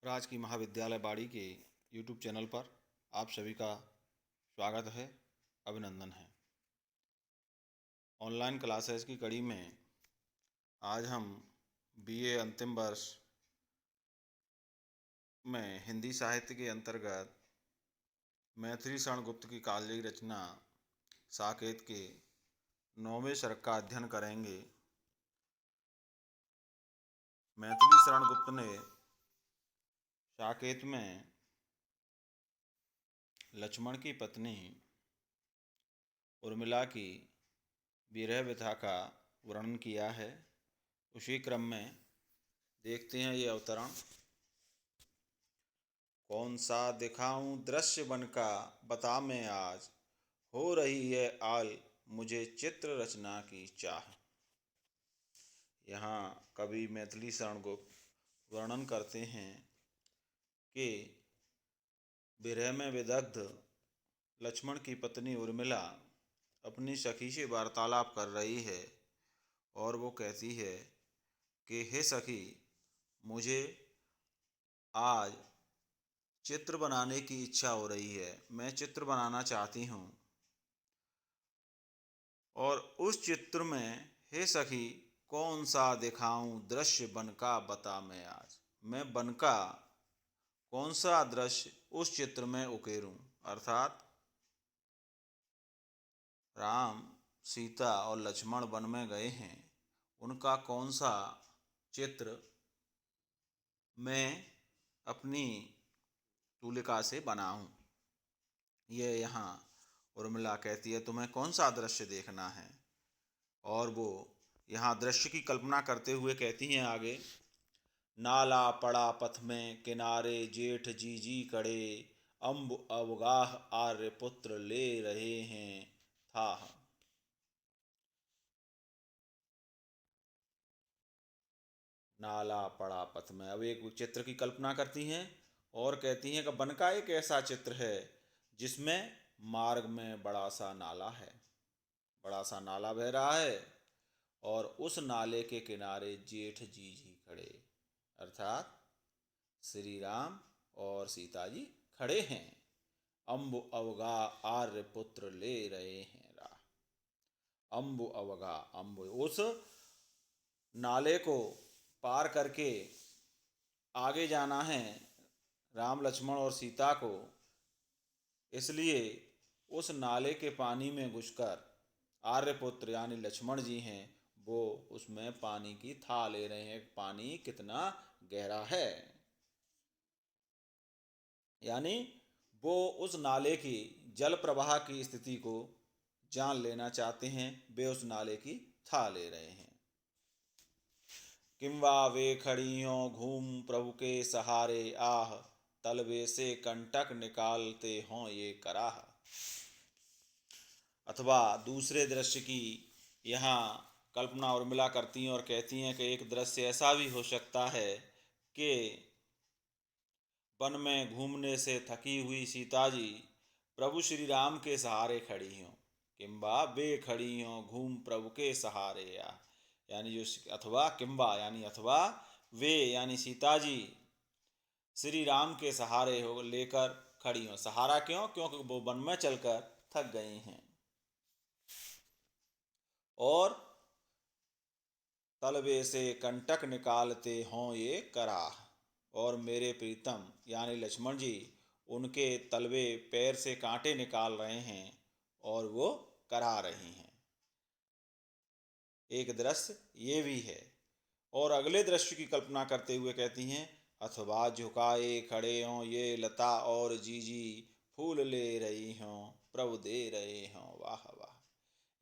राज की महाविद्यालय बाड़ी के यूट्यूब चैनल पर आप सभी का स्वागत है, अभिनंदन है। ऑनलाइन क्लासेस की कड़ी में आज हम बीए अंतिम वर्ष में हिंदी साहित्य के अंतर्गत मैथिली शरण गुप्त की कालजयी रचना साकेत के 9वें सर्ग का अध्ययन करेंगे। मैथिली शरण गुप्त ने साकेत में लक्ष्मण की पत्नी उर्मिला की विरह व्यथा का वर्णन किया है। उसी क्रम में देखते हैं ये अवतरण। कौन सा दिखाऊं दृश्य बन का बता मैं आज, हो रही है आल मुझे चित्र रचना की चाह। यहाँ कवि मैथिली शरण गुप्त वर्णन करते हैं कि विरह में विदग्ध लक्ष्मण की पत्नी उर्मिला अपनी सखी से वार्तालाप कर रही है और वो कहती है कि हे सखी, मुझे आज चित्र बनाने की इच्छा हो रही है, मैं चित्र बनाना चाहती हूँ। और उस चित्र में हे सखी कौन सा दिखाऊं दृश्य बन का बता मैं आज, मैं बन का कौन सा दृश्य उस चित्र में उकेरूं। अर्थात राम, सीता और लक्ष्मण वन में गए हैं, उनका कौन सा चित्र मैं अपनी तूलिका से बनाऊं। ये यहाँ उर्मिला कहती है तुम्हें कौन सा दृश्य देखना है, और वो यहाँ दृश्य की कल्पना करते हुए कहती हैं आगे। नाला पड़ा पथ में किनारे जेठ जी जी कड़े, अम्ब अवगाह आर्य पुत्र ले रहे हैं था। नाला पड़ा पथ में, अब एक चित्र की कल्पना करती हैं और कहती हैं कि वन का एक ऐसा चित्र है जिसमें मार्ग में बड़ा सा नाला है, बड़ा सा नाला बह रहा है और उस नाले के किनारे जेठ जी जी खड़े, अर्थात श्री राम और सीता जी खड़े हैं। अम्बु अवगा आर्य पुत्र ले रहे हैं राह। अम्बु अवगा, अम्बु उस नाले को पार करके आगे जाना है राम लक्ष्मण और सीता को, इसलिए उस नाले के पानी में घुसकर आर्यपुत्र यानी लक्ष्मण जी हैं, वो उसमें पानी की था ले रहे हैं। पानी कितना गहरा है, यानी वो उस नाले की जल प्रवाह की स्थिति को जान लेना चाहते हैं, वे उस नाले की था ले रहे हैं। किंवा वे खड़ियों घूम प्रभु के सहारे आह, तलवे से कंटक निकालते हों ये कराह। अथवा दूसरे दृश्य की यहाँ कल्पना उर्मिला करती हैं और कहती हैं कि एक दृश्य ऐसा भी हो सकता है कि वन में घूमने से थकी हुई सीता जी प्रभु श्री राम के सहारे खड़ी हों। किंबा वे खड़ी हों घूम प्रभु के सहारे, यानी जो अथवा किंबा यानी अथवा वे यानी सीता जी श्री राम के सहारे हो लेकर खड़ी हों। सहारा क्यों? क्योंकि वो वन में चलकर थक गई हैं। और तलवे से कंटक निकालते हों ये कराह, और मेरे प्रीतम यानी लक्ष्मण जी उनके तलवे पैर से कांटे निकाल रहे हैं और वो करा रही हैं। एक दृश्य ये भी है। और अगले दृश्य की कल्पना करते हुए कहती हैं, अथवा झुकाए खड़े हों ये लता और जीजी, फूल ले रही हों प्रभु दे रहे हों वाह वाह।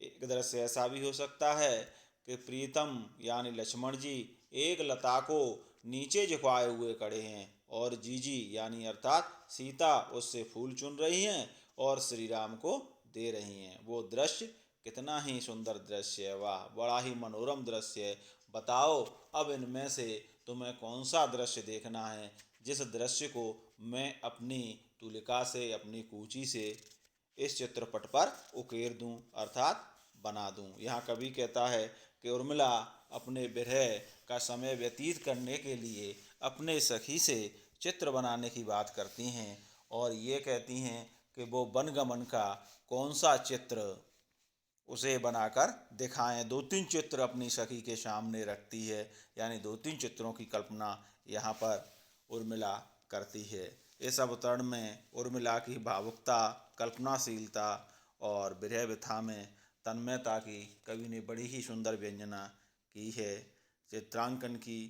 एक दृश्य ऐसा भी हो सकता है कि प्रीतम यानी लक्ष्मण जी एक लता को नीचे झुकाए हुए खड़े हैं और जीजी यानी अर्थात सीता उससे फूल चुन रही हैं और श्री राम को दे रही हैं। वो दृश्य कितना ही सुंदर दृश्य है, वाह, बड़ा ही मनोरम दृश्य है। बताओ अब इनमें से तुम्हें कौन सा दृश्य देखना है जिस दृश्य को मैं अपनी तुलिका से, अपनी कूची से इस चित्रपट पर उकेर दूं, अर्थात बना दूं। यहाँ कवि कहता है कि उर्मिला अपने विरह का समय व्यतीत करने के लिए अपने सखी से चित्र बनाने की बात करती हैं और ये कहती हैं कि वो वनगमन का कौन सा चित्र उसे बनाकर दिखाएं। 2-3 चित्र अपनी सखी के सामने रखती है, यानी 2-3 चित्रों की कल्पना यहाँ पर उर्मिला करती है। इस अवतरण में उर्मिला की भावुकता, कल्पनाशीलता और विरह व्यथा में तन्मयता की कवि ने बड़ी ही सुंदर व्यंजना की है। चित्रांकन की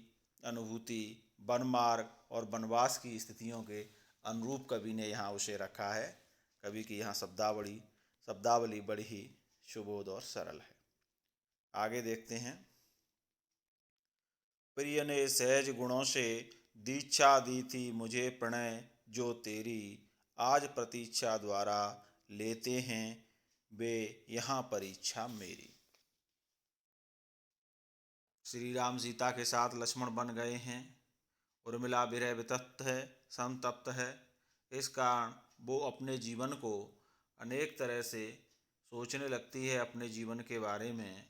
अनुभूति वनमार्ग और वनवास की स्थितियों के अनुरूप कवि ने यहाँ उसे रखा है। कवि की यहाँ शब्दावली बड़ी ही सुबोध और सरल है। आगे देखते हैं। प्रिय ने सहज गुणों से दीक्षा दी थी मुझे प्रणय जो तेरी, आज प्रतीक्षा द्वारा लेते हैं वे यहाँ परीक्षा मेरी। श्री राम सीता के साथ लक्ष्मण बन गए हैं। उर्मिला विरह वितप्त है, संतप्त है। इस कारण वो अपने जीवन को अनेक तरह से सोचने लगती है, अपने जीवन के बारे में।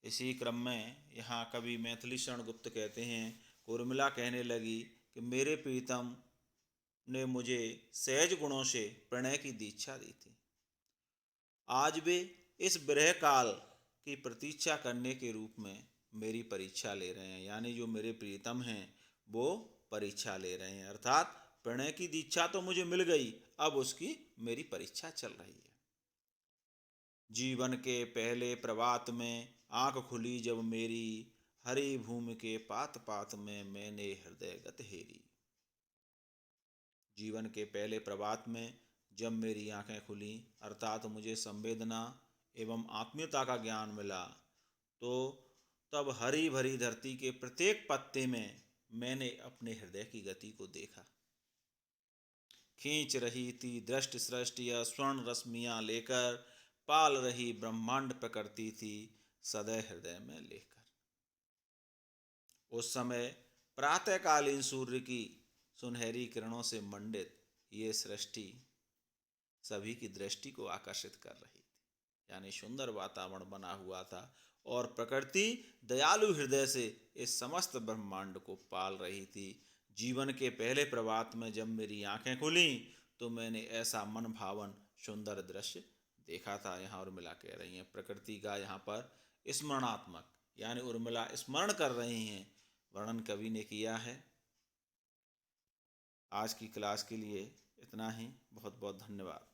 इसी क्रम में यहाँ कवि मैथिली शरण गुप्त कहते हैं, उर्मिला कहने लगी कि मेरे प्रीतम ने मुझे सहज गुणों से प्रणय की दीक्षा दी थी, आज वे इस विरह काल की प्रतीक्षा करने के रूप में मेरी परीक्षा ले रहे हैं। यानी जो मेरे प्रीतम हैं वो परीक्षा ले रहे हैं, अर्थात प्रणय की दीक्षा तो मुझे मिल गई, अब उसकी मेरी परीक्षा चल रही है। जीवन के पहले प्रभात में आंख खुली जब मेरी, हरी भूमि के पात पात में मैंने हृदय गत हेरी। जीवन के पहले प्रभात में जब मेरी आंखें खुली, अर्थात मुझे संवेदना एवं आत्मीयता का ज्ञान मिला, तो तब हरी भरी धरती के प्रत्येक पत्ते में मैंने अपने हृदय की गति को देखा। खींच रही थी दृष्टि सृष्टि या स्वर्ण रश्मियां लेकर, पाल रही ब्रह्मांड प्रकृति थी सदैव हृदय में लेकर। उस समय प्रातःकालीन सूर्य की सुनहरी किरणों से मंडित ये सृष्टि सभी की दृष्टि को आकर्षित कर रही थी, यानी सुंदर वातावरण बना हुआ था और प्रकृति दयालु हृदय से इस समस्त ब्रह्मांड को पाल रही थी। जीवन के पहले प्रभात में जब मेरी आंखें खुली तो मैंने ऐसा मन भावन सुंदर दृश्य देखा था। यहाँ उर्मिला कह रही हैं, प्रकृति का यहाँ पर स्मरणात्मक, यानी उर्मिला स्मरण कर रही हैं, वर्णन कवि ने किया है। आज की क्लास के लिए इतना ही। बहुत बहुत धन्यवाद।